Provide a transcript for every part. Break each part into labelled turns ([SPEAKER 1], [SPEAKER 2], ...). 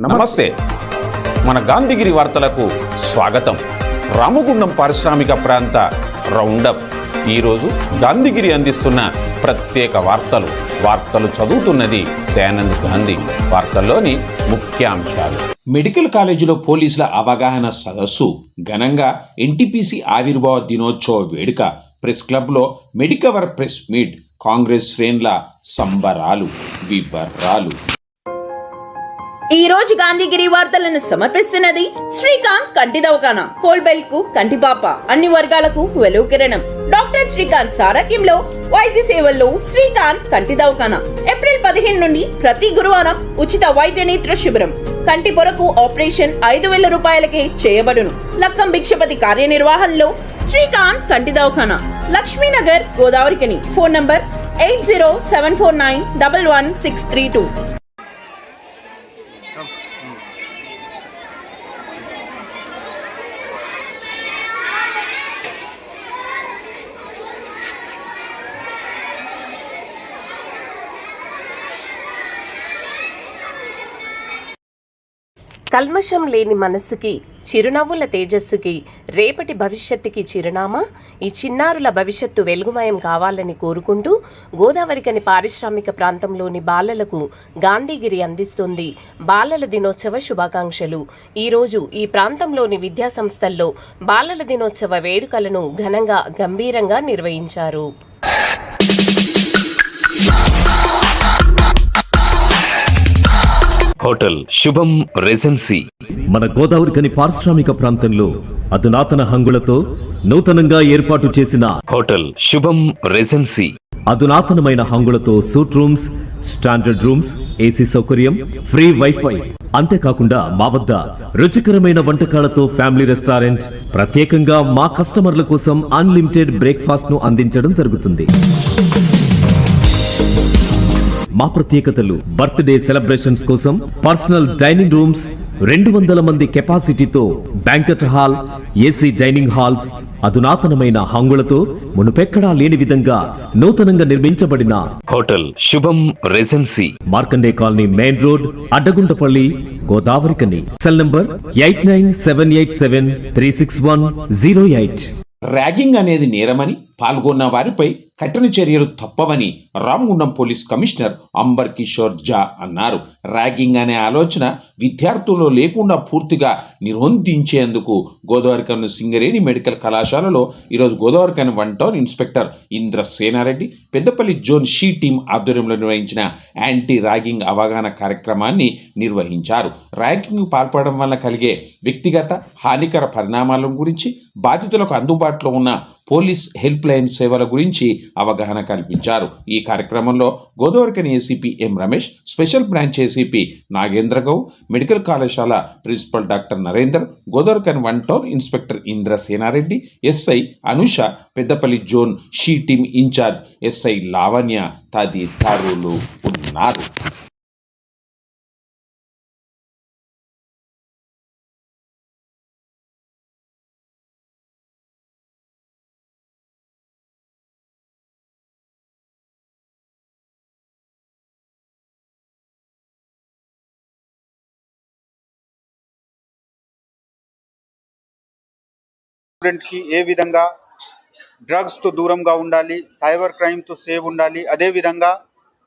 [SPEAKER 1] నమస్తే. మన గాంధీగిరి వార్తలకు స్వాగతం. రామగుండం పారిశ్రామిక ప్రాంత రౌండప్. ఈరోజు గాంధీగిరి అందిస్తున్న ప్రత్యేక వార్తలు చదువుతున్నది దయానంద్ గాంధీ. వార్తల్లోని ముఖ్యాంశాలు.
[SPEAKER 2] మెడికల్ కాలేజీలో పోలీసుల అవగాహన సదస్సు ఘనంగా ఎన్టీపీసీ ఆవిర్భావ దినోత్సవ వేడుక. ప్రెస్ క్లబ్లో మెడికవర్ ప్రెస్ మీట్. కాంగ్రెస్ శ్రేణుల సంబరాలు. వివరాలు.
[SPEAKER 3] ఈ రోజు గాంధీగిరి వార్తలను సమర్పిస్తున్నది శ్రీకాంత్ కంటి దవాఖానా. కోల్బెల్ కు కంటిపాప, అన్ని వర్గాలకు వెలుగు కిరణం. డాక్టర్ శ్రీకాంత్ సారథ్యంలో వైద్య సేవల్లో శ్రీకాంత్ కంటి దవాఖానా. ఏప్రిల్ 15 నుండి ప్రతి గురువారం ఉచిత వైద్య నేత్ర శిబిరం. కంటి పొరకు ఆపరేషన్ 5,000 రూపాయలకే చేయబడును. లక్కం భిక్షపతి కార్యనిర్వహణలో శ్రీకాంత్ కంటి దవాఖానా, లక్ష్మీనగర్, గోదావరికని. Phone number 8074911632.
[SPEAKER 4] కల్మషం లేని మనస్సుకి, చిరునవ్వుల తేజస్సుకి, రేపటి భవిష్యత్తుకి చిరునామా ఈ చిన్నారుల భవిష్యత్తు వెలుగుమయం కావాలని కోరుకుంటూ గోదావరికని పారిశ్రామిక ప్రాంతంలోని బాలలకు గాంధీగిరి అందిస్తుంది బాలల దినోత్సవ శుభాకాంక్షలు. ఈరోజు ఈ ప్రాంతంలోని విద్యా సంస్థల్లో బాలల దినోత్సవ వేడుకలను ఘనంగా గంభీరంగా నిర్వహించారు.
[SPEAKER 5] హోటల్ శుభం రెజెన్సీ
[SPEAKER 6] మన గోదావరికని పారిశ్రామిక ప్రాంతంలో అధునాతన హంగులతో నూతనంగా ఏర్పాటు చేసిన
[SPEAKER 5] హోటల్ శుభం రెజెన్సీ
[SPEAKER 6] అధునాతనమైన హంగులతో suite rooms, standard rooms, AC సౌకర్యం, ఫ్రీ వైఫై. అంతేకాకుండా మా వద్ద రుచికరమైన వంటకాలతో ఫ్యామిలీ రెస్టారెంట్. ప్రత్యేకంగా మా కస్టమర్ల కోసం అన్లిమిటెడ్ బ్రేక్ఫాస్ట్ ను అందించడం జరుగుతుంది. మా ప్రత్యేకతలు: బర్త్డే సెలబ్రేషన్స్ కోసం పర్సనల్ డైనింగ్ రూమ్స్, 200 మంది కెపాసిటీతో banquet hall, AC dining halls, అధునాతనమైన హంగులతో మునుపెక్కడా లేని విధంగా నూతనంగా నిర్మించబడిన
[SPEAKER 5] hotel Shubham regency
[SPEAKER 6] Markande colony, main road, Addaguntapalli, Godavarikhani. Cell number 8978736108.
[SPEAKER 2] Ragging అనేది నేరమని, పాల్గొన్న వారిపై కఠిన చర్యలు తప్పవని రామగుండం పోలీస్ కమిషనర్ అంబర్ కిషోర్ జా అన్నారు. ర్యాగింగ్ అనే ఆలోచన విద్యార్థుల్లో లేకుండా పూర్తిగా నిర్బంధించేందుకు గోదావరికని సింగరేణి మెడికల్ కళాశాలలో ఈరోజు Godavarikhani 1 town inspector Indra Sena Reddy, Peddapalli zone she team ఆధ్వర్యంలో నిర్వహించిన యాంటీ ర్యాగింగ్ అవగాహన కార్యక్రమాన్ని నిర్వహించారు. ర్యాగింగ్ పాల్పడడం వల్ల కలిగే వ్యక్తిగత హానికర పరిణామాల గురించి, బాధితులకు అందుబాటులో ఉన్న పోలీస్ హెల్ప్ లైన్ సేవల గురించి అవగాహన కల్పించారు. ఈ కార్యక్రమంలో Godavarikhani ACP M Ramesh, special branch ACP Nagendra Goud, medical కళాశాల principal doctor Narender, Godavarikhani 1 town inspector Indra Senareddy, SI Anusha, Peddapalli zone she team incharge SI Lavanya తదితరులు ఉన్నారు.
[SPEAKER 7] స్టూడెంట్కి ఏ విధంగా డ్రగ్స్తో దూరంగా ఉండాలి, సైబర్ క్రైమ్తో సేవ్ ఉండాలి. అదేవిధంగా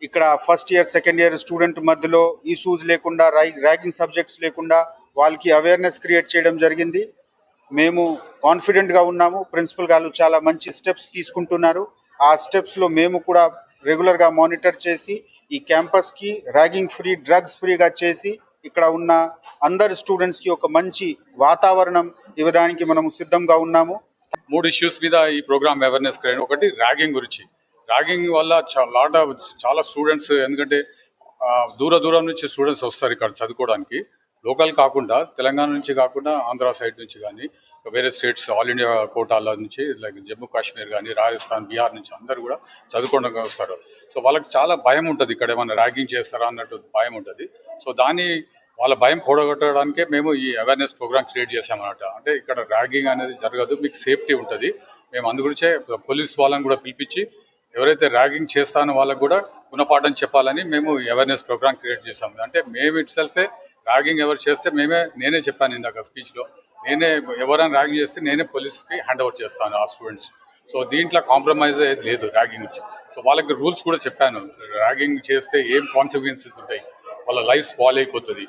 [SPEAKER 7] ఇక్కడ first year, second year student మధ్యలో ఇష్యూస్ లేకుండా, ర్యాగింగ్ సబ్జెక్ట్స్ లేకుండా వాళ్ళకి అవేర్నెస్ క్రియేట్ చేయడం జరిగింది. మేము కాన్ఫిడెంట్గా ఉన్నాము. ప్రిన్సిపల్ గారు చాలా మంచి స్టెప్స్ తీసుకుంటున్నారు. ఆ స్టెప్స్లో మేము కూడా రెగ్యులర్గా మానిటర్ చేసి ఈ క్యాంపస్కి ర్యాగింగ్ ఫ్రీ, డ్రగ్స్ ఫ్రీగా చేసి ఇక్కడ ఉన్న అందరు స్టూడెంట్స్కి ఒక మంచి వాతావరణం ఇవ్వడానికి మనము సిద్ధంగా ఉన్నాము.
[SPEAKER 8] 3 ఇష్యూస్ మీద ఈ ప్రోగ్రామ్ అవేర్నెస్ క్రియేట్. ఒకటి ర్యాగింగ్ గురించి. ర్యాగింగ్ వల్ల చాలా స్టూడెంట్స్, ఎందుకంటే దూరం నుంచి స్టూడెంట్స్ వస్తారు ఇక్కడ చదువుకోవడానికి. లోకల్ కాకుండా, తెలంగాణ నుంచి కాకుండా, ఆంధ్ర సైడ్ నుంచి కానీ, వేరే స్టేట్స్, ఆల్ ఇండియా కోటాల నుంచి, లైక్ జమ్మూ కాశ్మీర్ కానీ, రాజస్థాన్, బీహార్ నుంచి అందరూ కూడా చదువుకోవడానికి వస్తారు. సో వాళ్ళకి చాలా భయం ఉంటుంది, ఇక్కడ ఏమైనా ర్యాగింగ్ చేస్తారా అన్నట్టు భయం ఉంటుంది. సో వాళ్ళ భయం పోగొట్టడానికే మేము ఈ అవేర్నెస్ ప్రోగ్రామ్ క్రియేట్ చేసామన్నమాట. అంటే ఇక్కడ ర్యాగింగ్ అనేది జరగదు, మీకు సేఫ్టీ ఉంటుంది. మేము అందుగురించే పోలీస్ వాళ్ళని కూడా పిలిపించి ఎవరైతే ర్యాగింగ్ చేస్తానో వాళ్ళకు కూడా గుణపాఠం చెప్పాలని మేము అవేర్నెస్ ప్రోగ్రామ్ క్రియేట్ చేసాము. అంటే మేము ఇట్ సెల్ఫే ర్యాగింగ్ ఎవరు చేస్తే నేనే చెప్పాను ఇందాక స్పీచ్లో, నేనే ఎవరైనా ర్యాగింగ్ చేస్తే నేనే పోలీస్కి హ్యాండ్ ఓవర్ చేస్తాను ఆ స్టూడెంట్స్. సో దీంట్లో కాంప్రమైజ్ అయ్యేది లేదు ర్యాగింగ్ నుంచి. సో వాళ్ళకి రూల్స్ కూడా చెప్పాను, ర్యాగింగ్ చేస్తే ఏం కాన్సిక్వెన్సెస్ ఉంటాయి, వాళ్ళ లైఫ్ స్పాయిల్ అయిపోతుంది,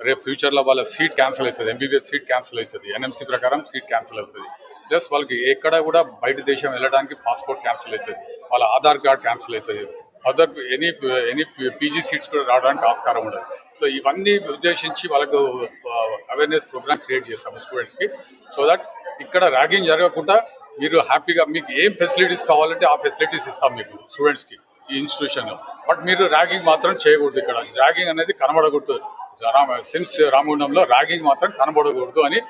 [SPEAKER 8] రేపు ఫ్యూచర్లో వాళ్ళ సీట్ క్యాన్సిల్ అవుతుంది, ఎంబీబీఎస్ సీట్ క్యాన్సిల్ అవుతుంది, ఎన్ఎంసీ ప్రకారం సీట్ క్యాన్సిల్ అవుతుంది, ప్లస్ వాళ్ళకి ఎక్కడ కూడా బయట దేశం వెళ్ళడానికి పాస్పోర్ట్ క్యాన్సిల్ అవుతుంది, వాళ్ళ ఆధార్ కార్డ్ క్యాన్సిల్ అవుతుంది, అదర్ ఎనీ పీజీ సీట్స్ కూడా రావడానికి ఆస్కారం ఉండదు. సో ఇవన్నీ ఉద్దేశించి వాళ్ళకు అవేర్నెస్ ప్రోగ్రామ్ క్రియేట్ చేస్తాము స్టూడెంట్స్కి, సో దట్ ఇక్కడ ర్యాగింగ్ జరగకుండా మీరు హ్యాపీగా మీకు ఏం ఫెసిలిటీస్ కావాలంటే ఆ ఫెసిలిటీస్ ఇస్తాం మీకు స్టూడెంట్స్కి ఈ ఇన్స్టిట్యూషన్లో. బట్ మీరు ర్యాగింగ్ మాత్రం చేయకూడదు, ఇక్కడ ర్యాగింగ్ అనేది కనబడకూడదు. సిన్స్ రామగుండంలో ర్యాగింగ్ మాత్రం కనబడకూడదు అని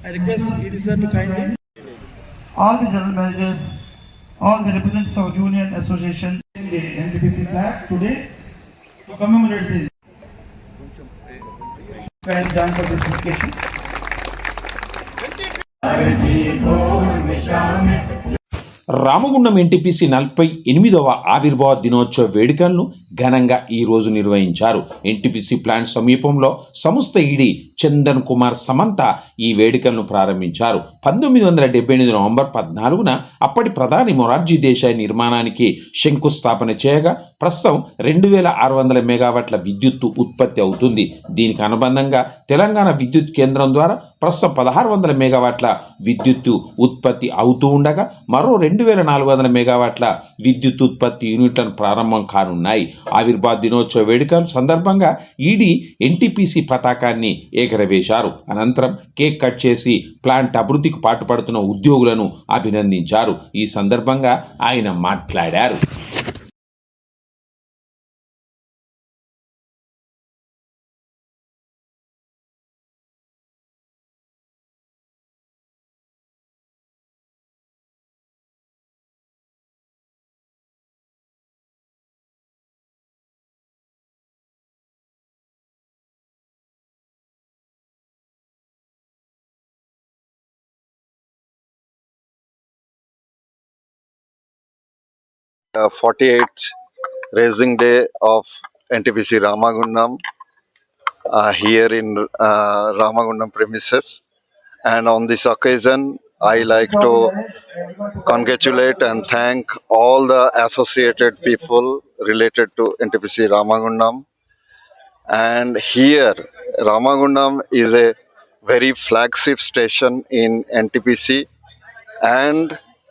[SPEAKER 9] I request ED sir to kindly all the general managers, all the representatives of union association in the NTPC flag today to commemorate this. And done for this occasion.
[SPEAKER 2] Ramagundam NTPC 48వ ఆవిర్భావ దినోత్సవ వేడుకలను ఘనంగా ఈ రోజు నిర్వహించారు. ఎన్టీపీసీ ప్లాంట్ సమీపంలో సంస్థ ఈడీ చందన్ కుమార్ సమంత ఈ వేడుకలను ప్రారంభించారు. 1978 నవంబర్ 14న అప్పటి ప్రధాని మొరార్జీ దేశాయ్ నిర్మాణానికి శంకుస్థాపన చేయగా ప్రస్తుతం 2600 మెగావాట్ల విద్యుత్తు ఉత్పత్తి అవుతుంది. దీనికి అనుబంధంగా తెలంగాణ విద్యుత్ కేంద్రం ద్వారా ప్రస్తుతం 1600 మెగావాట్ల విద్యుత్తు ఉత్పత్తి అవుతూ ఉండగా మరో 2400 మెగావాట్ల విద్యుత్ ఉత్పత్తి యూనిట్లను ప్రారంభం కానున్నాయి. ఆవిర్భావ దినోత్సవ వేడుకల సందర్భంగా ఈడీ ఎన్టీపీసీ పతాకాన్ని ఎగరవేశారు. అనంతరం కేక్ కట్ చేసి ప్లాంట్ అభివృద్ధికి పాటుపడుతున్న ఉద్యోగులను అభినందించారు. ఈ సందర్భంగా ఆయన మాట్లాడారు.
[SPEAKER 10] The 48th Raising Day of NTPC Ramagundam here in Ramagundam premises, and on this occasion I like to congratulate and thank all the associated people related to NTPC Ramagundam. And here Ramagundam is a very flagship station in NTPC and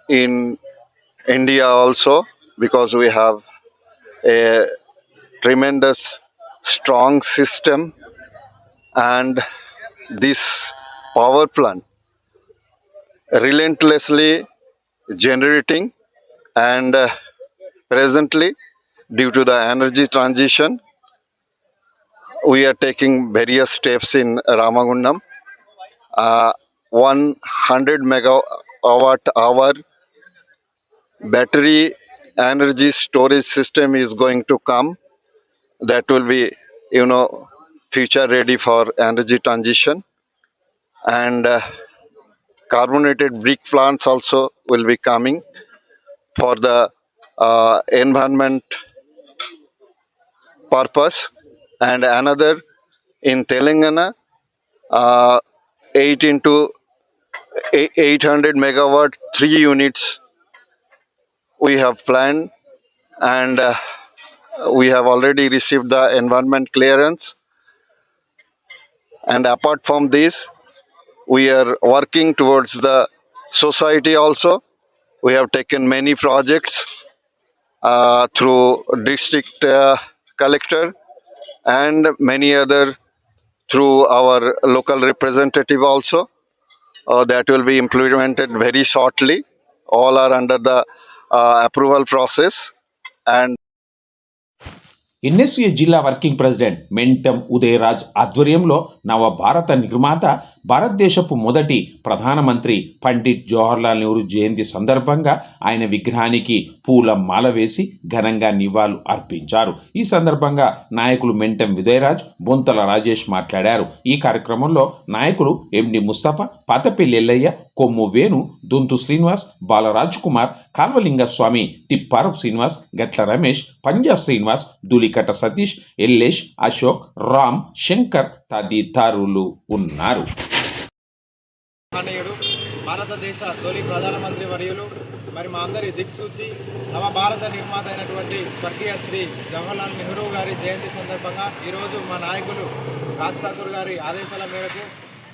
[SPEAKER 10] in India also, because we have a tremendous strong system, and this power plant relentlessly generating, and presently due to the energy transition we are taking various steps in Ramagundam. 100 megawatt hour battery energy storage system is going to come, that will be future ready for energy transition, and carbonated brick plants also will be coming for the environment purpose. And another in Telangana, 800 megawatt 3 units we have planned, and we have already received the environment clearance. And apart from this, we are working towards the society also. We have taken many projects through district collector and many other through our local representative also, that will be implemented very shortly. All are under the approval process. And
[SPEAKER 2] NSA జిల్లా working president Mentam Udayraj ఆధ్వర్యంలో నవ భారత నిర్మాత భారతదేశపు మొదటి ప్రధానమంత్రి పండిట్ జవహర్లాల్ నెహ్రూ జయంతి సందర్భంగా ఆయన విగ్రహానికి పూల మాల వేసి ఘనంగా నివాళులు అర్పించారు. ఈ సందర్భంగా నాయకులు మెంటెం విజయరాజ్, బొంతల రాజేష్ మాట్లాడారు. ఈ కార్యక్రమంలో నాయకులు ఎండి ముస్తఫా, పాతపల్లి ఎల్లయ్య, కొమ్ము వేణు, దొంతు శ్రీనివాస్, బాలరాజ్ కుమార్, కాల్వలింగస్వామి, తిప్పారపు శ్రీనివాస్, గట్ల రమేష్, పంజా శ్రీనివాస్, ధూళికట్ట సతీష్, ఎల్లేష్, అశోక్, రామ్, శంకర్ తదితరులు ఉన్నారు.
[SPEAKER 11] భారతదేశ తొలి ప్రధానమంత్రి వర్యులు మరి మా అందరి దిక్సూచి నవ భారత నిర్మాత అయినటువంటి స్వర్గీయ శ్రీ జవహర్లాల్ నెహ్రూ గారి జయంతి సందర్భంగా ఈరోజు మా నాయకులు రాజ్ ఠాకూర్ గారి ఆదేశాల మేరకు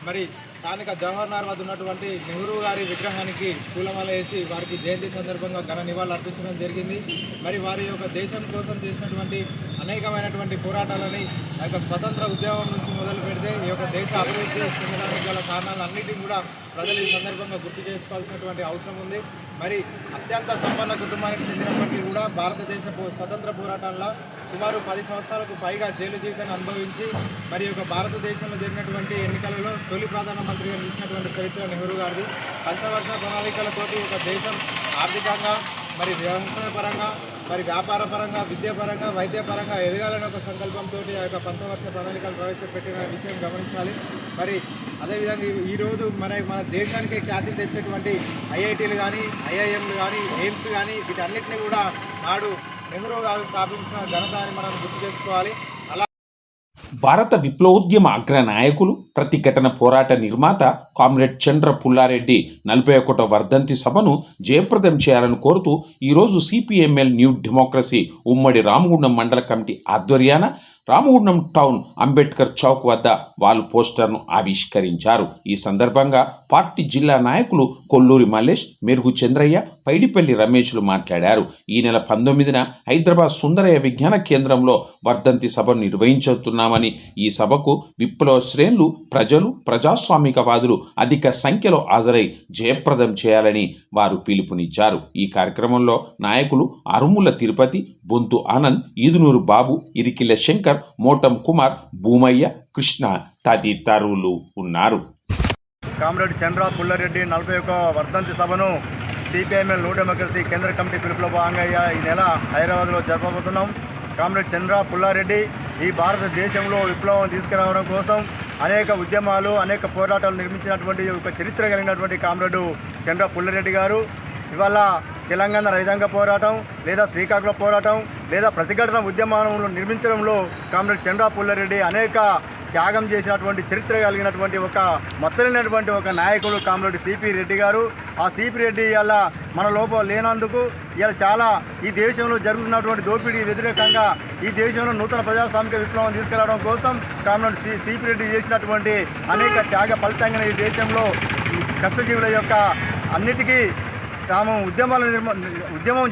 [SPEAKER 11] మరి స్థానిక జవహర్ నగర్ వద్ద ఉన్నటువంటి నెహ్రూ గారి విగ్రహానికి పూలమాల వేసి వారికి జయంతి సందర్భంగా ఘన నివాళులు అర్పించడం జరిగింది. మరి వారి యొక్క దేశం కోసం చేసినటువంటి అనేకమైనటువంటి పోరాటాలని ఆ యొక్క స్వతంత్ర ఉద్యమం నుంచి మొదలు పెడితే ఈ యొక్క దేశ అభివృద్ధి చెందడానికి గల కారణాలన్నింటినీ కూడా ప్రజలు ఈ సందర్భంగా గుర్తు చేసుకోవాల్సినటువంటి అవసరం ఉంది. మరి అత్యంత సంపన్న కుటుంబానికి చెందినప్పటికీ కూడా భారతదేశ స్వతంత్ర పోరాటంలో సుమారు 10 సంవత్సరాలకు పైగా జైలు జీవితాన్ని అనుభవించి మరి యొక్క భారతదేశంలో జరిగినటువంటి ఎన్నికలలో తొలి ప్రధానమంత్రిగా నిలిచినటువంటి చరిత్ర నెహ్రూ గారిది. పంచవర్ష ప్రణాళికలతోటి ఒక దేశం ఆర్థికంగా మరి వ్యవసాయ పరంగా మరి వ్యాపార పరంగా విద్యాపరంగా వైద్యపరంగా ఎదగాలని ఒక సంకల్పంతో ఆ యొక్క పంచవర్ష ప్రణాళికలు ప్రవేశపెట్టిన విషయం గమనించాలి. మరి అదేవిధంగా ఈరోజు మన దేశానికి ఖ్యాతి తెచ్చేటువంటి ఐఐటీలు కానీ ఐఐఎంలు కానీ ఎయిమ్స్ కానీ వీటన్నిటిని కూడా నాడు నెహ్రూ గారు స్థాపించిన ఘనత అని మనం గుర్తు చేసుకోవాలి.
[SPEAKER 2] భారత విప్లవోద్యమ అగ్ర నాయకులు, ప్రతిఘటన పోరాట నిర్మాత కామ్రేడ్ చంద్ర పుల్లారెడ్డి 41వ వర్ధంతి సభను జయప్రదం చేయాలని కోరుతూ ఈరోజు సిపిఎంఎల్ న్యూ డెమోక్రసీ ఉమ్మడి రామగుండం మండల కమిటీ ఆధ్వర్యాన రామగుండం టౌన్ అంబేద్కర్ చౌక్ వద్ద వాల్ పోస్టర్ను ఆవిష్కరించారు. ఈ సందర్భంగా పార్టీ జిల్లా నాయకులు కొల్లూరి మల్లేష్, మెరుగు చంద్రయ్య, పైడిపల్లి రమేష్లు మాట్లాడారు. ఈ నెల 19న హైదరాబాద్ సుందరయ్య విజ్ఞాన కేంద్రంలో వర్ధంతి సభను నిర్వహించుతున్నామని, ఈ సభకు విప్లవ శ్రేణులు, ప్రజలు, ప్రజాస్వామికవాదులు అధిక సంఖ్యలో హాజరై జయప్రదం చేయాలని వారు పిలుపునిచ్చారు. ఈ కార్యక్రమంలో నాయకులు అరుముల తిరుపతి, బొంతు ఆనంద్, ఈదునూరు బాబు, ఇరికిల్ల శంకర్, మోటం కుమార్, భూమయ్య, కృష్ణ తదితరులు ఉన్నారు.
[SPEAKER 11] కామ్రేడ్ చంద్ర పుల్లారెడ్డి 41వ వర్ధంతి సభను సిపిఎంఎల్ న్యూ డెమోక్రసీ కేంద్ర కమిటీ పిలుపులో భాగంగా ఈ నెల హైదరాబాద్లో జరపబోతున్నాం. కామ్రేడ్ చంద్ర పుల్లారెడ్డి ఈ భారతదేశంలో విప్లవం తీసుకురావడం కోసం అనేక ఉద్యమాలు, అనేక పోరాటాలు నిర్మించినటువంటి ఒక చరిత్ర కలిగినటువంటి కామ్రేడ్ చంద్ర పుల్లారెడ్డి గారు ఇవాళ తెలంగాణ రైతాంగ పోరాటం లేదా శ్రీకాకుళం పోరాటం లేదా ప్రతిఘటన ఉద్యమాలను నిర్మించడంలో కామ్రేడ్ చంద్ర పుల్లారెడ్డి అనేక త్యాగం చేసినటువంటి చరిత్ర కలిగినటువంటి ఒక మచ్చలేనటువంటి ఒక నాయకుడు కామ్రేడ్ సిపి రెడ్డి గారు. ఆ సిపి రెడ్డి ఇలా మన లోపల లేనందుకు ఇలా చాలా ఈ దేశంలో జరుగుతున్నటువంటి దోపిడీ వ్యతిరేకంగా ఈ దేశంలో నూతన ప్రజాస్వామిక విప్లవం తీసుకురావడం కోసం కామ్రేడ్ సిపి రెడ్డి చేసినటువంటి అనేక త్యాగ ఫలితంగా ఈ దేశంలో కష్టజీవుల యొక్క అన్నిటికీ తాము ఉద్యమం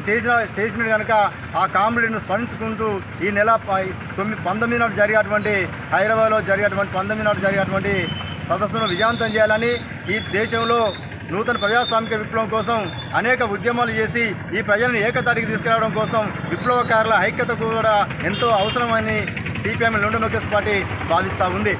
[SPEAKER 11] చేసిన కనుక ఆ కామ్రేడ్ను స్మరించుకుంటూ ఈ నెల 19 నాడు జరిగేటువంటి హైదరాబాద్లో జరిగేటువంటి 19 నాడు జరిగేటువంటి సదస్సును విజయవంతం చేయాలని, ఈ దేశంలో నూతన ప్రజాస్వామిక విప్లవం కోసం అనేక ఉద్యమాలు చేసి ఈ ప్రజలను ఏకతాటికి తీసుకురావడం కోసం విప్లవకారుల ఐక్యత కూడా ఎంతో అవసరమని సిపిఎం న్యూ డెమోక్రసీ పార్టీ భావిస్తూ ఉంది.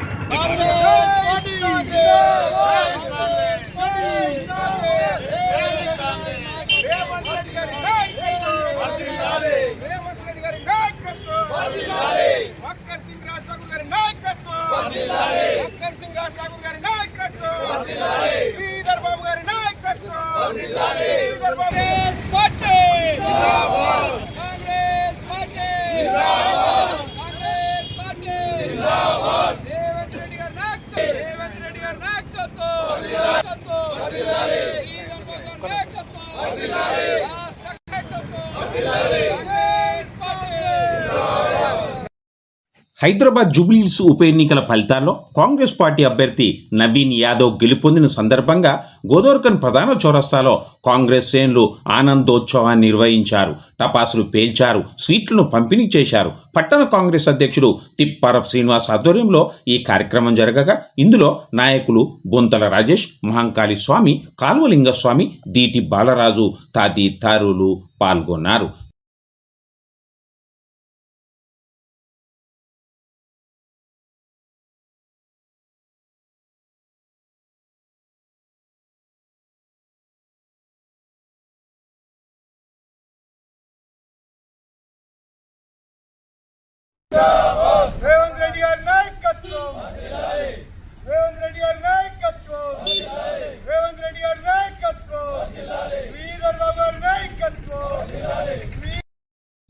[SPEAKER 2] హైదరాబాద్ జూబ్లీహిల్స్ ఉప ఎన్నికల ఫలితాల్లో కాంగ్రెస్ పార్టీ అభ్యర్థి నవీన్ యాదవ్ గెలుపొందిన సందర్భంగా గోదోర్కన్ ప్రధాన చౌరస్తాలో కాంగ్రెస్ శ్రేణులు ఆనందోత్సవాన్ని నిర్వహించారు. టపాసులు పేల్చారు, స్వీట్లను పంపిణీ చేశారు. పట్టణ కాంగ్రెస్ అధ్యక్షుడు తిప్పారపు శ్రీనివాస్ ఆధ్వర్యంలో ఈ కార్యక్రమం జరగగా ఇందులో నాయకులు బొంతల రాజేష్, మహంకాళి స్వామి, కాల్వలింగస్వామి, దీటి బాలరాజు తదితరులు పాల్గొన్నారు.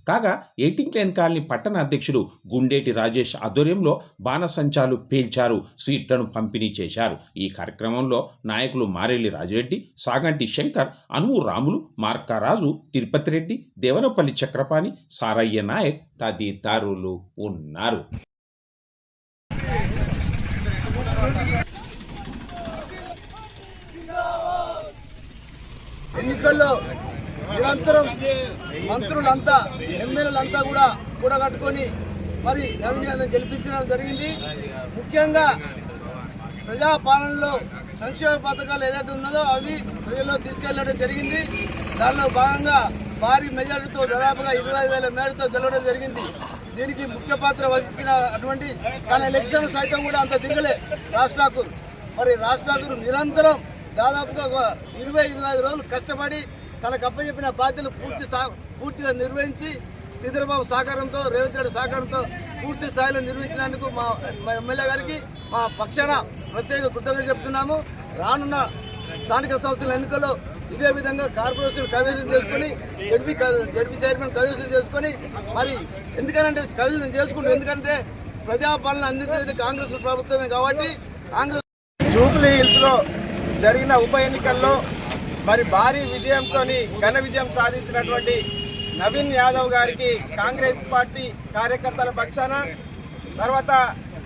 [SPEAKER 2] కాగా ఎయిటింగ్ లైన్ కాలనీ పట్టణ అధ్యక్షుడు గుండేటి రాజేష్ ఆధ్వర్యంలో బాణసంచాలు పేల్చారు, స్వీట్లను పంపిణీ చేశారు. ఈ కార్యక్రమంలో నాయకులు మారెల్లి రాజిరెడ్డి, సాగంటి శంకర్, అనువు రాములు, మార్కారాజు, తిరుపతి రెడ్డి, దేవనపల్లి చక్రపాణి, సారయ్య నాయక్ తదితరులు ఉన్నారు.
[SPEAKER 11] ఎన్నికల్లో నిరంతరం మంత్రులంతా ఎమ్మెల్యేలంతా కూడా కూడగట్టుకొని మరి నవీన్ గెలిపించడం జరిగింది. ముఖ్యంగా ప్రజాపాలనలో సంక్షేమ పథకాలు ఏదైతే ఉన్నదో అవి ప్రజల్లో తీసుకెళ్లడం జరిగింది. దానిలో భాగంగా భారీ మెజారిటీతో దాదాపుగా 25,000 మేరతో గెలవడం జరిగింది. దీనికి ముఖ్య పాత్ర వహించిన అటువంటి తన ఎలక్షన్ సైతం కూడా అంత తిరగలే రాజ్ ఠాకూర్. మరి రాజ్ ఠాకూర్ నిరంతరం దాదాపుగా 20-25 రోజులు కష్టపడి తనకు అప్పచెప్పిన బాధ్యతలు పూర్తిగా నిర్వహించి శ్రీధరబాబు సహకారంతో, రేవంత్ రెడ్డి సహకారంతో పూర్తి స్థాయిలో నిర్వహించినందుకు మా ఎమ్మెల్యే గారికి మా పక్షాన ప్రత్యేక కృతజ్ఞతలు చెప్తున్నాము. రానున్న స్థానిక సంస్థల ఎన్నికల్లో ఇదే విధంగా కార్పొరేషన్ కైవసం చేసుకుని జడ్పీ చైర్మన్ కైవసం చేసుకుని మరి ఎందుకంటే కైవసం చేసుకుంటారు, ఎందుకంటే ప్రజాపాలన అందించేది కాంగ్రెస్ ప్రభుత్వమే కాబట్టి కాంగ్రెస్. జూబ్లీ హిల్స్ లో జరిగిన ఉప ఎన్నికల్లో మరి భారీ విజయంతో ఘన విజయం సాధించినటువంటి నవీన్ యాదవ్ గారికి కాంగ్రెస్ పార్టీ కార్యకర్తల పక్షాన, తర్వాత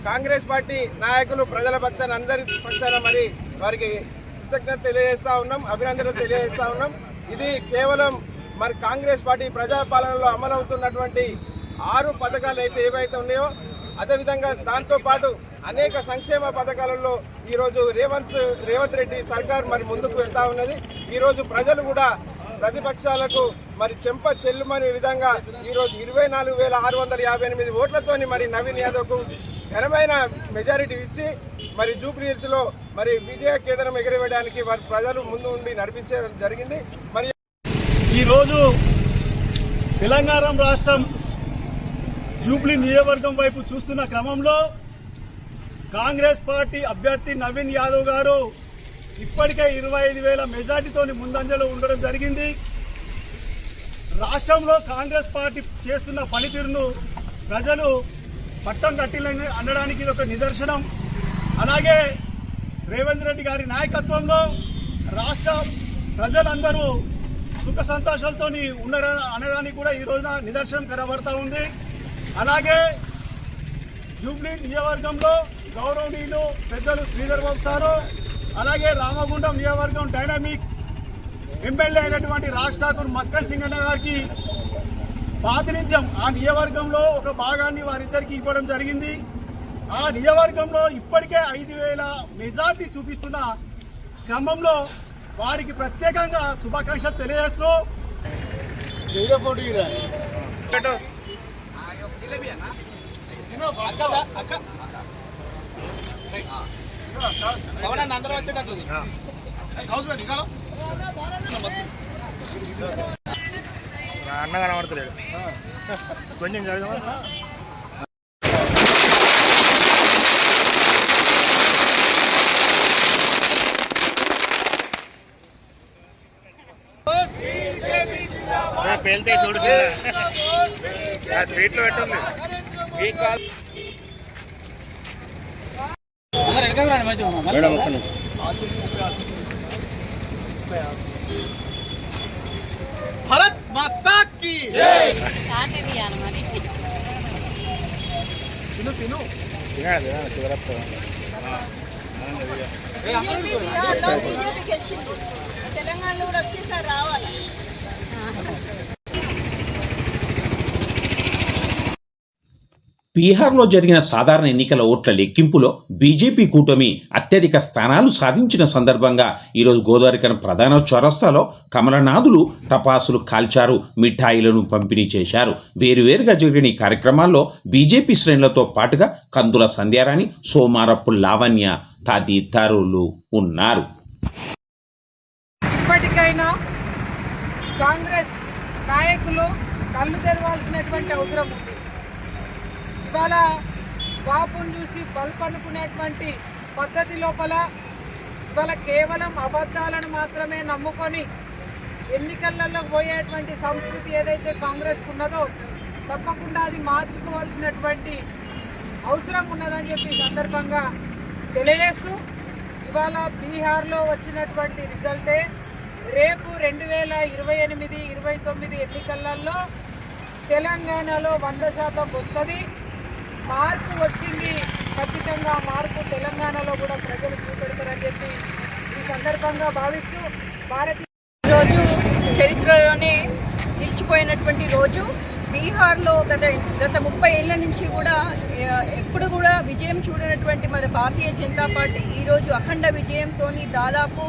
[SPEAKER 11] కాంగ్రెస్ పార్టీ నాయకులు, ప్రజల పక్షాన, అందరి పక్షాన మరి వారికి కృతజ్ఞత తెలియజేస్తా ఉన్నాం, అభినందనలు తెలియజేస్తా ఉన్నాం. ఇది కేవలం మరి కాంగ్రెస్ పార్టీ ప్రజాపాలనలో అమలవుతున్నటువంటి 6 పథకాలు అయితే ఏవైతే ఉన్నాయో అదేవిధంగా దాంతోపాటు అనేక సంక్షేమ పథకాలలో ఈరోజు రేవంత్ రెడ్డి సర్కార్ మరి ముందుకు వెళ్తా ఉన్నది. ఈరోజు ప్రజలు కూడా ప్రతిపక్షాలకు మరి చెంప చెల్లుమనే విధంగా ఈరోజు 24,658 ఓట్లతోని మరి నవీన్ యాదవ్కు ఘనమైన మెజారిటీ ఇచ్చి మరి జూబ్లీ హిల్స్ లో మరి విజయ కేంద్రం ఎగరవేయడానికి వారి ప్రజలు ముందు ఉండి నడిపించడం జరిగింది. మరి
[SPEAKER 9] ఈరోజు తెలంగాణ రాష్ట్రం జూబ్లీ నియోజకవర్గం వైపు చూస్తున్న క్రమంలో కాంగ్రెస్ పార్టీ అభ్యర్థి నవీన్ యాదవ్ గారు ఇప్పటికే 25,000 మెజార్టీతో ముందంజలో ఉండడం జరిగింది. రాష్ట్రంలో కాంగ్రెస్ పార్టీ చేస్తున్న పనితీరును ప్రజలు పట్టం కట్టిలని అనడానికి ఇది ఒక నిదర్శనం. అలాగే రేవంత్ రెడ్డి గారి నాయకత్వంలో రాష్ట్ర ప్రజలందరూ సుఖ సంతోషాలతో ఉన్నారని అనడానికి కూడా ఈ రోజున నిదర్శనం కనబడతా ఉంది. అలాగే జూబ్లీ నియోజకవర్గంలో గౌరవనీయులు పెద్దలు శ్రీధర్ బాబు సారు, అలాగే రామగుండం నియోజకవర్గం డైనామిక్ ఎమ్మెల్యే అయినటువంటి రాజ్ ఠాకూర్ మక్కన్ సింగ్ అన్న గారికి ప్రాతినిధ్యం ఆ నియోజకవర్గంలో ఒక భాగాన్ని వారిద్దరికి ఇవ్వడం జరిగింది. ఆ నియోజకవర్గంలో ఇప్పటికే 5,000 మెజార్టీ చూపిస్తున్న క్రమంలో వారికి ప్రత్యేకంగా శుభాకాంక్షలు తెలియజేస్తూ
[SPEAKER 11] అందరూ వచ్చేటట్టు అన్న కనబడతలేడు, కొంచెం జరగమా. పేలితే చూడు స్వీట్లో పెట్టండి. మేడం ఒక్క నిమిషం. భారత్ మాతా కీ జై. తిను తిను తినాలి
[SPEAKER 3] తెలంగాణలో కూడా వచ్చేసారి రావాలి.
[SPEAKER 2] బీహార్లో జరిగిన సాధారణ ఎన్నికల ఓట్ల లెక్కింపులో బీజేపీ కూటమి అత్యధిక స్థానాలు సాధించిన సందర్భంగా ఈరోజు గోదావరికన ప్రధాన చౌరస్తాలో కమలనాథులు టపాసులు కాల్చారు, మిఠాయిలను పంపిణీ చేశారు. వేరువేరుగా జరిగిన ఈ కార్యక్రమాల్లో బీజేపీ శ్రేణులతో పాటుగా కందుల సంధ్యారాణి, సోమారపు లావణ్య తదితరులు ఉన్నారు.
[SPEAKER 12] ఇప్పటికైనా కాంగ్రెస్ నాయకులు కళ్ళు తెరవాల్సినటువంటి అవసరం ఉంది. ఇవాళ బాబుని చూసి బల్బ్ అనుకునేటువంటి పద్ధతి లోపల ఇవాళ కేవలం అబద్ధాలను మాత్రమే నమ్ముకొని ఎన్నికలలో పోయేటువంటి సంస్కృతి ఏదైతే కాంగ్రెస్కు ఉన్నదో తప్పకుండా అది మార్చుకోవాల్సినటువంటి అవసరం ఉన్నదని చెప్పి ఈ సందర్భంగా తెలియజేస్తూ ఇవాళ బీహార్లో వచ్చినటువంటి రిజల్టే రేపు 2028-29 ఎన్నికలలో తెలంగాణలో 100% వస్తుంది. మార్పు వచ్చింది, ఖచ్చితంగా మార్పు తెలంగాణలో కూడా ప్రజలు చూపెడతారని చెప్పి ఈ సందర్భంగా భావిస్తూ భారతీయ
[SPEAKER 3] రోజు చరిత్రలోనే నిలిచిపోయినటువంటి రోజు. బీహార్లో గత 30 ఏళ్ల నుంచి కూడా ఎప్పుడు కూడా విజయం చూడనటువంటి మన భారతీయ జనతా పార్టీ ఈరోజు అఖండ విజయంతో దాదాపు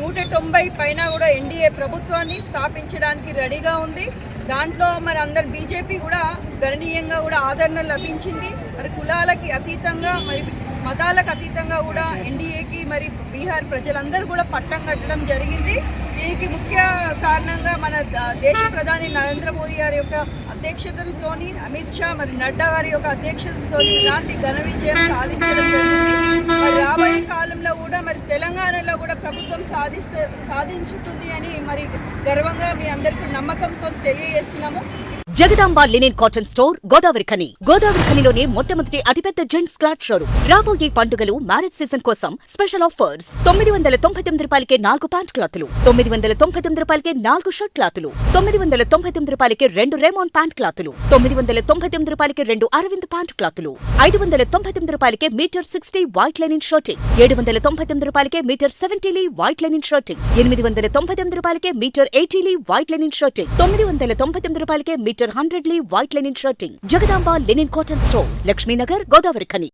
[SPEAKER 3] 190 పైన కూడా ఎన్డీఏ ప్రభుత్వాన్ని స్థాపించడానికి రెడీగా ఉంది. దాంట్లో మరి అందరు బీజేపీ కూడా గణనీయంగా కూడా ఆదరణ లభించింది. మరి కులాలకి అతీతంగా మరి మతాలకు అతీతంగా కూడా ఎన్డీఏకి మరి బీహార్ ప్రజలందరూ కూడా పట్టం కట్టడం జరిగింది. దీనికి ముఖ్య కారణంగా మన దేశ ప్రధాని నరేంద్ర మోదీ గారి యొక్క అధ్యక్షతతో, అమిత్ షా మరి నడ్డా గారి యొక్క అధ్యక్షతతో ఇలాంటి ఘన విజయం సాధించడం జరిగింది. మరి రాబోయే కాలంలో కూడా మరి తెలంగాణలో కూడా ప్రభుత్వం సాధించుతుంది అని మరి గర్వంగా మీ అందరికీ నమ్మకంతో తెలియజేస్తున్నాము.
[SPEAKER 13] Jagadamba linen cotton store Godavarikhani. గోదావరిఖనిలోనే మొట్టమొదటి అతిపెద్ద జెంట్స్ క్లాత్ షోరూమ్. రాబోయే పండుగలు, మ్యారేజ్ సీజన్ కోసం స్పెషల్ ఆఫర్స్. 999 రూపాయలకే 4 ప్యాంట్ క్లాతులు, 999 రూపాయలకే 4 షర్ట్ క్లాతులు, 999 రూపాయలకే 2 రేమాన్ ప్యాంట్ క్లాతులు, 999 రూపాయలకే 2 అరవింద్ ప్యాంట్ క్లాతులు, 599 రూపాయలకే మీటర్ 60 వైట్ లెనిన్ షర్టింగ్, 799 రూపాయలకే metre 70 lea white linen shirting, 899 రూపాయలకే metre 80 lea white linen shirting, 999 రూపాయలకే metre 100 lea white linen shirting. Jagadamba linen cotton store, Lakshminagar, Godavarikhani.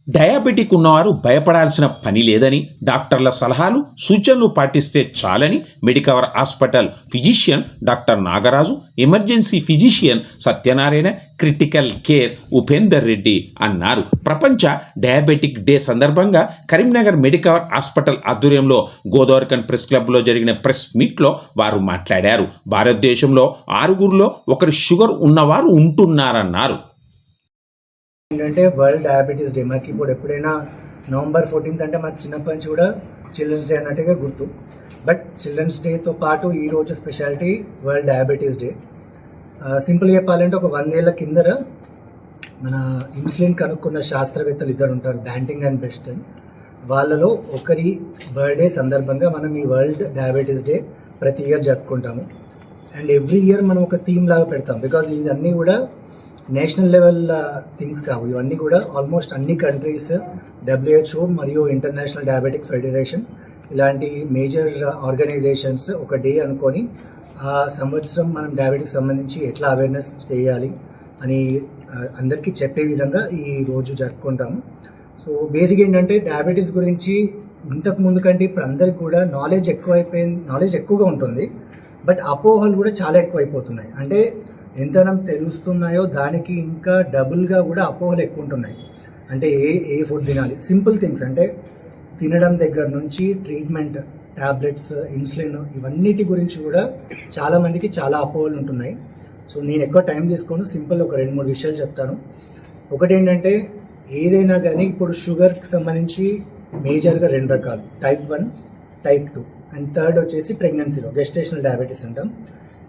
[SPEAKER 2] Diabetic ఉన్నవారు భయపడాల్సిన పని లేదని, డాక్టర్ల సలహాలు సూచనలు పాటిస్తే చాలని Medicover hospital physician doctor Nagaraju, emergency physician Satyanarayana, critical care Upender Reddy అన్నారు. ప్రపంచ డయాబెటిక్ డే సందర్భంగా కరీంనగర్ మెడికవర్ హాస్పిటల్ ఆధ్వర్యంలో గోదావరిఖన్ ప్రెస్ క్లబ్లో జరిగిన ప్రెస్ మీట్లో వారు మాట్లాడారు. భారతదేశంలో 6గురిలో ఒకరు షుగర్ ఉన్నవారు ఉంటున్నారన్నారు.
[SPEAKER 14] ఏంటంటే వరల్డ్ డయాబెటీస్ డే. మనకి ఇప్పుడు ఎప్పుడైనా November 14th అంటే మనకి చిన్నప్పటి నుంచి కూడా చిల్డ్రన్స్ డే అన్నట్టుగా గుర్తు. బట్ చిల్డ్రన్స్ డేతో పాటు ఈరోజు స్పెషాలిటీ వరల్డ్ డయాబెటీస్ డే. సింపుల్గా చెప్పాలంటే ఒక 100 ఏళ్ల కిందర మన ఇన్సులిన్ కనుక్కున్న శాస్త్రవేత్తలు ఇద్దరు ఉంటారు, బ్యాంటింగ్ అండ్ బెస్ట్ అని. వాళ్ళలో ఒకరి బర్త్డే సందర్భంగా మనం ఈ వరల్డ్ డయాబెటీస్ డే ప్రతి ఇయర్ జరుపుకుంటాము. అండ్ ఎవ్రీ ఇయర్ మనం ఒక థీమ్ లాగా పెడతాం. బికాజ్ ఇవన్నీ కూడా నేషనల్ లెవెల్ థింగ్స్ కావు, ఇవన్నీ కూడా ఆల్మోస్ట్ అన్ని కంట్రీస్, WHO మరియు ఇంటర్నేషనల్ డయాబెటిక్ ఫెడరేషన్ ఇలాంటి మేజర్ ఆర్గనైజేషన్స్ ఒక డే అనుకొని ఆ సంవత్సరం మనం డయాబెటిక్స్ సంబంధించి ఎట్లా అవేర్నెస్ చేయాలి అని అందరికీ చెప్పే విధంగా ఈ రోజు జరుపుకుంటాము. సో బేసిక్ ఏంటంటే డయాబెటీస్ గురించి ఇంతకు ముందు కంటే ఇప్పుడు అందరికి కూడా నాలెడ్జ్ ఎక్కువగా ఉంటుంది. బట్ అపోహలు కూడా చాలా ఎక్కువైపోతున్నాయి. అంటే ఎంతనం తెలుస్తున్నాయో దానికి ఇంకా డబుల్గా కూడా అపోహలు ఎక్కువ ఉంటున్నాయి. అంటే ఏ ఫుడ్ తినాలి, సింపుల్ థింగ్స్ అంటే తినడం దగ్గర నుంచి ట్రీట్మెంట్, ట్యాబ్లెట్స్, ఇన్సులిన్, ఇవన్నిటి గురించి కూడా చాలామందికి చాలా అపోహలు ఉంటున్నాయి. సో నేను ఎక్కువ టైం తీసుకొని సింపుల్ ఒక 2-3 విషయాలు చెప్తాను. ఒకటి ఏంటంటే ఏదైనా కానీ ఇప్పుడు షుగర్కి సంబంధించి మేజర్గా 2 రకాలు, టైప్ 1, టైప్ 2 అండ్ థర్డ్ వచ్చేసి ప్రెగ్నెన్సీలో గెస్టేషనల్ డయాబెటీస్ అంటాం.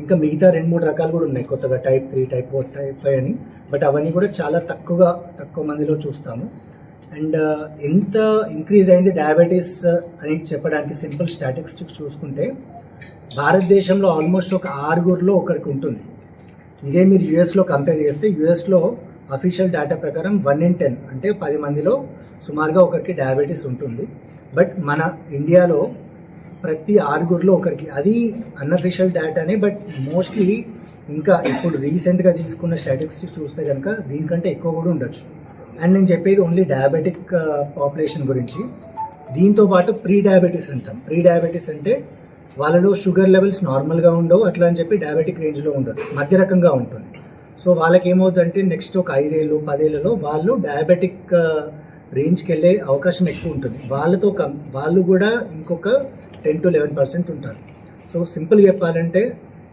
[SPEAKER 14] ఇంకా మిగతా 2-3 రకాలు కూడా ఉన్నాయి కొత్తగా, టైప్ 3, టైప్ 4, టైప్ 5 అని. బట్ అవన్నీ కూడా చాలా తక్కువ మందిలో చూస్తాము. అండ్ ఎంత ఇంక్రీజ్ అయింది డయాబెటీస్ అని చెప్పడానికి సింపుల్ స్టాటిస్టిక్స్ చూసుకుంటే భారతదేశంలో ఆల్మోస్ట్ ఒక 6గురిలో ఒకరికి ఉంటుంది. ఇదే మీరు యూఎస్లో కంపేర్ చేస్తే యూఎస్లో అఫీషియల్ డేటా ప్రకారం 1 in 10 అంటే 10 మందిలో సుమారుగా ఒకరికి డయాబెటీస్ ఉంటుంది. బట్ మన ఇండియాలో ప్రతి 6గురిలో ఒకరికి, అది అన్అఫీషియల్ డేటానే. బట్ మోస్ట్లీ ఇంకా ఇప్పుడు రీసెంట్గా తీసుకున్న స్టాటిస్టిక్స్ చూస్తే కనుక దీనికంటే ఎక్కువ కూడా ఉండొచ్చు. అండ్ నేను చెప్పేది ఓన్లీ డయాబెటిక్ పాపులేషన్ గురించి. దీంతో పాటు ప్రీ డయాబెటీస్ అంటాం. ప్రీ డయాబెటీస్ అంటే వాళ్ళలో షుగర్ లెవెల్స్ నార్మల్గా ఉండవు, అట్లా అని చెప్పి డయాబెటిక్ రేంజ్లో ఉండదు, మధ్య రకంగా ఉంటుంది. సో వాళ్ళకి ఏమవుతుందంటే నెక్స్ట్ ఒక 5 ఏళ్ళు 10 ఏళ్లలో వాళ్ళు డయాబెటిక్ రేంజ్కి వెళ్ళే అవకాశం ఎక్కువ ఉంటుంది. వాళ్ళు కూడా ఇంకొక 10 to 11% ఉంటారు. సో సింపుల్గా చెప్పాలంటే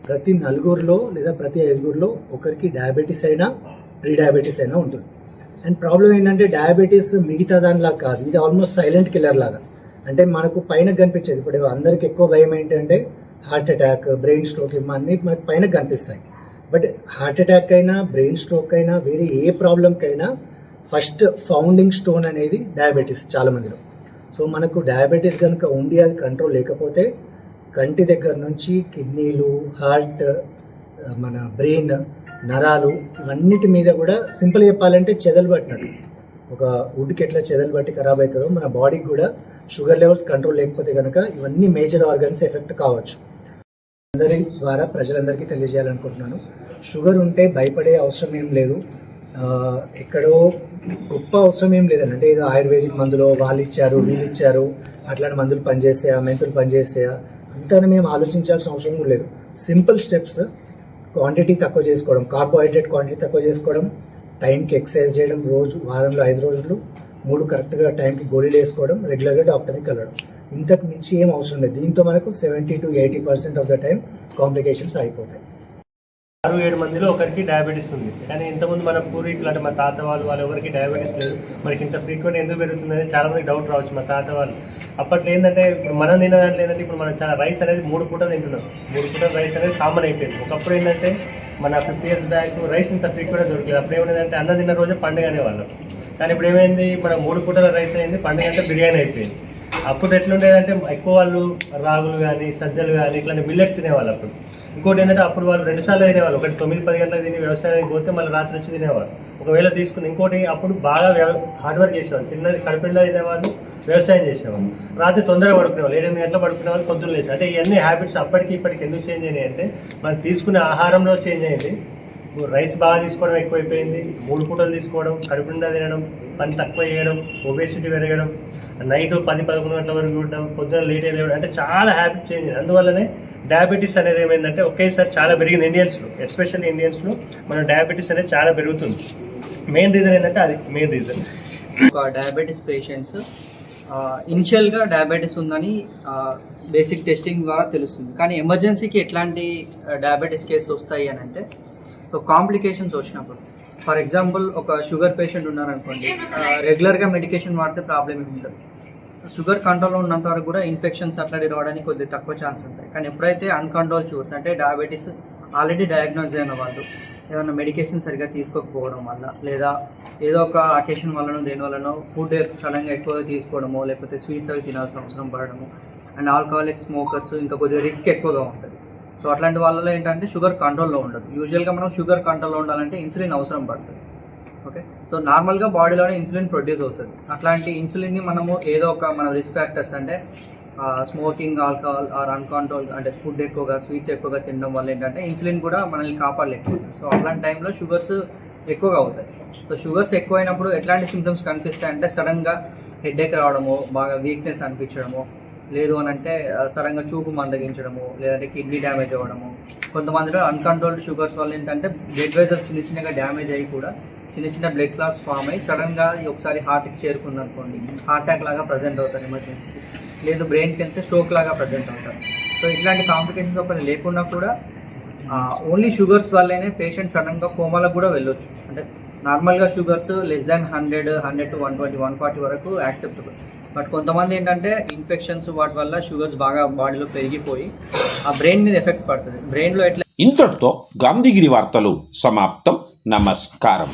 [SPEAKER 14] ప్రతి 4గురిలో లేదా ప్రతి 5గురిలో ఒకరికి డయాబెటీస్ అయినా ప్రీ డయాబెటీస్ అయినా ఉంటుంది. అండ్ ప్రాబ్లం ఏంటంటే డయాబెటీస్ మిగతా దానిలాగా కాదు, ఇది ఆల్మోస్ట్ సైలెంట్ కిల్లర్ లాగా. అంటే మనకు పైన కనిపించేది. ఇప్పుడు అందరికి ఎక్కువ భయం ఏంటంటే హార్ట్ అటాక్, బ్రెయిన్ స్ట్రోక్ ఇవన్నీ మనకి పైన కనిపిస్తాయి. బట్ హార్ట్ అటాక్ అయినా, బ్రెయిన్ స్ట్రోక్ అయినా, వేరే ఏ ప్రాబ్లంకైనా ఫస్ట్ ఫౌండింగ్ స్టోన్ అనేది డయాబెటీస్ చాలామందిలో. సో మనకు డయాబెటీస్ కనుక ఉండి అది కంట్రోల్ లేకపోతే కంటి దగ్గర నుంచి కిడ్నీలు, హార్ట్, మన బ్రెయిన్, నరాలు ఇవన్నిటి మీద కూడా సింపుల్ చెప్పాలంటే చెదలు పట్టినట్టు. ఒక వుడ్కి ఎట్లా చెదలు బట్టి ఖరాబ్ అవుతుందో మన బాడీకి కూడా షుగర్ లెవెల్స్ కంట్రోల్ లేకపోతే కనుక ఇవన్నీ మేజర్ ఆర్గన్స్ ఎఫెక్ట్ కావచ్చు. అందరి ద్వారా ప్రజలందరికీ తెలియజేయాలనుకుంటున్నాను, షుగర్ ఉంటే భయపడే అవసరం ఏం లేదు. ఎక్కడో గొప్ప అవసరం ఏం లేదండి. అంటే ఏదో ఆయుర్వేదిక్ మందులో వాళ్ళు ఇచ్చారు, వీళ్ళు ఇచ్చారు, అట్లాంటి మందులు పనిచేస్తాయా, మెంతులు పనిచేస్తాయా అంతా మేము ఆలోచించాల్సిన అవసరం కూడా లేదు. సింపుల్ స్టెప్స్, క్వాంటిటీ తక్కువ చేసుకోవడం, కార్బోహైడ్రేట్ క్వాంటిటీ తక్కువ చేసుకోవడం, టైంకి ఎక్సర్సైజ్ చేయడం, రోజు వారంలో 5 రోజులు 3 కరెక్ట్గా టైంకి గోళీలు వేసుకోవడం, రెగ్యులర్గా డాక్టర్ని కలవడం, ఇంతకు మించి ఏం అవసరం లేదు. దీంతో మనకు 70 to 80% of the time complications అయిపోతాయి.
[SPEAKER 15] 6-7 మందిలో ఒకరికి డయాబెటీస్ ఉంది. కానీ ఇంతకుముందు మన పూర్వీకులు అంటే మా తాత వాళ్ళు ఎవరికి డయాబెటీస్ లేదు. మనకి ఇంత ఫ్రీక్వెంట్ ఎందుకు పెరుగుతుందని చాలా మందికి డౌట్ రావచ్చు. మా తాత వాళ్ళు అప్పట్లో ఏంటంటే మనం తిన్న దాంట్లో ఏంటంటే ఇప్పుడు మనం చాలా రైస్ అనేది 3 పూటలు తింటున్నాం. 3 పూటలు రైస్ అనేది కామన్ అయిపోయింది. ఒకప్పుడు ఏంటంటే మన 50 years బ్యాక్ రైస్ ఇంత ఫ్రీక్వెంట్గా దొరికేది. అప్పుడు ఏమైందంటే అన్నం తిన్న రోజే పండుగ అనేవాళ్ళం. కానీ ఇప్పుడు ఏమైంది, మన 3 పూటల రైస్ అయింది, పండుగ అంటే బిర్యానీ అయిపోయింది. అప్పుడు ఎట్లుండేదంటే ఎక్కువ వాళ్ళు రాగులు కానీ, సజ్జలు కానీ ఇట్లాంటి మిల్లెట్స్ తినేవాళ్ళు. అప్పుడు ఇంకోటి ఏంటంటే అప్పుడు వాళ్ళు 2 సార్లు తినేవాళ్ళు. ఒకటి 9-10 గంటలకు తిని వ్యవసాయానికి పోతే మళ్ళీ రాత్రి వచ్చి తినేవాళ్ళు ఒకవేళ తీసుకుని. ఇంకోటి అప్పుడు బాగా హార్డ్ వర్క్ చేసేవాళ్ళు, తిన్నది కడుపుండా తినేవాళ్ళు, వ్యవసాయం చేసేవాళ్ళు. రాత్రి తొందరగా పడుకునేవాళ్ళు, 8 గంటలకు పడుకునేవాళ్ళు, పొద్దున్న లేచి. అంటే ఇవన్నీ హ్యాబిట్స్ అప్పటికి ఇప్పటికి ఎందుకు చేంజ్ అయినాయి అంటే మనం తీసుకునే ఆహారంలో చేంజ్ అయింది. రైస్ బాగా తీసుకోవడం ఎక్కువైపోయింది, 3 పూటలు తీసుకోవడం, కడుపుండా తినడం, పని తక్కువ చేయడం, ఒబేసిటీ పెరగడం, నైట్ 10-11 గంటల వరకు చూడడం, పొద్దున్న లేట్ అయ్యడం, అంటే చాలా హ్యాబిట్ చేంజ్ అయింది. అందువల్లనే డయాబెటీస్ అనేది ఏమైందంటే ఒకేసారి చాలా పెరిగింది ఇండియన్స్లో, ఎస్పెషల్లీ ఇండియన్స్లో మన డయాబెటీస్ అనేది చాలా పెరుగుతుంది. మెయిన్ రీజన్ ఏంటంటే అది మెయిన్ రీజన్.
[SPEAKER 16] ఒక డయాబెటీస్ పేషెంట్స్ ఇనిషియల్గా డయాబెటీస్ ఉందని బేసిక్ టెస్టింగ్ ద్వారా తెలుస్తుంది. కానీ ఎమర్జెన్సీకి ఎట్లాంటి డయాబెటీస్ కేసెస్ వస్తాయి అని అంటే, సో కాంప్లికేషన్స్ వచ్చినప్పుడు, ఫర్ ఎగ్జాంపుల్ ఒక షుగర్ పేషెంట్ ఉన్నారనుకోండి, రెగ్యులర్గా మెడికేషన్ వాడితే ప్రాబ్లం ఏమి ఉంటుంది. షుగర్ కంట్రోల్లో ఉన్నంత వరకు కూడా ఇన్ఫెక్షన్స్ అట్లాంటి రావడానికి కొద్దిగా తక్కువ ఛాన్స్ ఉంటాయి. కానీ ఎప్పుడైతే అన్కంట్రోల్ షుగర్స్ అంటే డయాబెటీస్ ఆల్రెడీ డయాగ్నోజ్ అయిన వాళ్ళు ఏదైనా మెడికేషన్ సరిగ్గా తీసుకోకపోవడం వల్ల, లేదా ఏదో ఒక అకేషన్ వల్లనో దేనివల్లనో ఫుడ్ సడన్గా ఎక్కువగా తీసుకోవడమో, లేకపోతే స్వీట్స్ అవి తినాల్సిన అవసరం పడడము, అండ్ ఆల్కహాలిక్ స్మోకర్స్ ఇంకా కొద్దిగా రిస్క్ ఎక్కువగా ఉంటుంది. సో అట్లాంటి వాళ్ళలో ఏంటంటే షుగర్ కంట్రోల్లో ఉండదు. యూజువల్గా మనం షుగర్ కంట్రోల్లో ఉండాలంటే ఇన్సులిన్ అవసరం పడుతుంది. ఓకే, సో నార్మల్గా బాడీలోనే ఇన్సులిన్ ప్రొడ్యూస్ అవుతుంది. అట్లాంటి ఇన్సులిన్ని మనము ఏదో ఒక మన రిస్క్ ఫ్యాక్టర్స్ అంటే స్మోకింగ్, ఆల్కహాల్ ఆర్ అన్కంట్రోల్ అంటే ఫుడ్ ఎక్కువగా, స్వీట్స్ ఎక్కువగా తినడం వల్ల ఏంటంటే ఇన్సులిన్ కూడా మనల్ని కాపాడలేకపోతుంది. సో అట్లాంటి టైంలో షుగర్స్ ఎక్కువగా అవుతాయి. సో షుగర్స్ ఎక్కువైనప్పుడు ఎట్లాంటి సిమ్టమ్స్ కనిపిస్తాయి అంటే సడన్గా హెడేక్ రావడము, బాగా వీక్నెస్ అనిపించడము, లేదు అని అంటే సడన్గా చూపు మందగించడము, లేదంటే కిడ్నీ డ్యామేజ్ అవ్వడము. కొంతమందిలో అన్కంట్రోల్డ్ షుగర్స్ వల్ల ఏంటంటే బ్లడ్ వెజల్స్ చిన్నగా డ్యామేజ్ అయ్యి కూడా చిన్న బ్లడ్ క్లాట్స్ ఫామ్ అయ్యి సడన్గా ఒకసారి హార్ట్కి చేరుకుంది అనుకోండి, హార్ట్ అటాక్ లాగా ప్రజెంట్ అవుతారు ఎమర్జెన్సీకి, లేదు బ్రెయిన్కి వెళ్తే స్ట్రోక్ లాగా ప్రజెంట్ అవుతారు. సో ఇట్లాంటి కాంప్లికేషన్స్ ఒకటి లేకున్నా కూడా ఓన్లీ షుగర్స్ వల్లనే పేషెంట్ సడన్గా కోమాలకు కూడా వెళ్ళొచ్చు. అంటే నార్మల్గా షుగర్స్ లెస్ దాన్ 100 to 120, 140 వరకు యాక్సెప్టబుల్. బట్ కొంతమంది ఏంటంటే ఇన్ఫెక్షన్స్ వాటి వల్ల షుగర్స్ బాగా బాడీలో పెరిగిపోయి ఆ బ్రెయిన్ మీద ఎఫెక్ట్ పడుతుంది. బ్రెయిన్లో ఎట్లా.
[SPEAKER 2] ఇంతటితో గాంధీగిరి వార్తలు సమాప్తం. నమస్కారం.